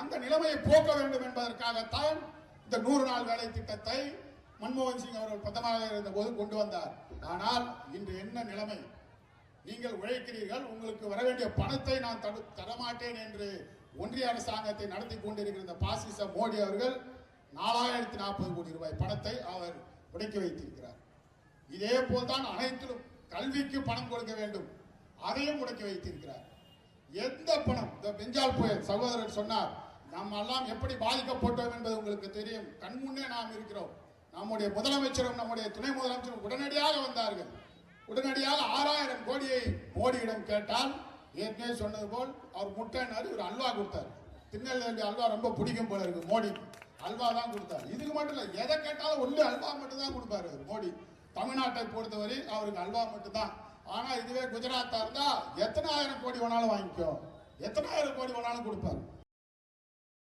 அந்த நிலைமையை போக்க வேண்டும் என்பதற்காகத்தான் இந்த 100 நாள் வேலை திட்டத்தை மன்மோகன் சிங் அவர்கள் பிரதமராக இருந்த போது கொண்டு வந்தார். ஆனால் இன்று என்ன நிலைமை? நீங்கள் உழைக்கிறீர்கள், உங்களுக்கு வர வேண்டிய பணத்தை நான் தரமாட்டேன் என்று ஒன்றிய அரசாங்கத்தை நடத்தி கொண்டிருக்கிற இந்த பாசிச மோடி அவர்கள் 4040 கோடி ரூபாய் பணத்தை அவர் முடக்கி வைத்திருக்கிறார். இதே போல்தான் அனைத்திலும் கல்விக்கு பணம் கொடுக்க வேண்டும், அதையும் முடக்கி வைத்திருக்கிறார். எந்த பணம்? இந்த பெஞ்சால் புயல் சகோதரர் சொன்னார், நாம் எல்லாம் எப்படி பாதிக்கப்பட்டோம் என்பது உங்களுக்கு தெரியும். கண்முன்னே நாம் இருக்கிறோம். நம்முடைய முதலமைச்சரும் நம்முடைய துணை முதலமைச்சரும் உடனடியாக வந்தார்கள். உடனடியாக 6000 கோடியை மோடியிடம் கேட்டால், ஏற்கனவே சொன்னது போல் அவர் முட்டைனாரு, ஒரு அல்வா கொடுத்தார். திருநெல்வேலி அல்வா ரொம்ப பிடிக்கும் போல இருக்கு மோடி, அல்வா தான் கொடுத்தார். இதுக்கு மட்டும் இல்லை, எதை கேட்டாலும் ஒன்று அல்வா மட்டும் தான் கொடுப்பாரு மோடி. தமிழ்நாட்டை பொறுத்தவரை அவருக்கு அல்வா மட்டும் தான். ஆனா இதுவே குஜராத்தா இருந்தா எத்தனை ஆயிரம் கோடி வேணாலும் வாங்கிக்கோ, எத்தனை ஆயிரம் கோடி வேணாலும் கொடுப்பார்.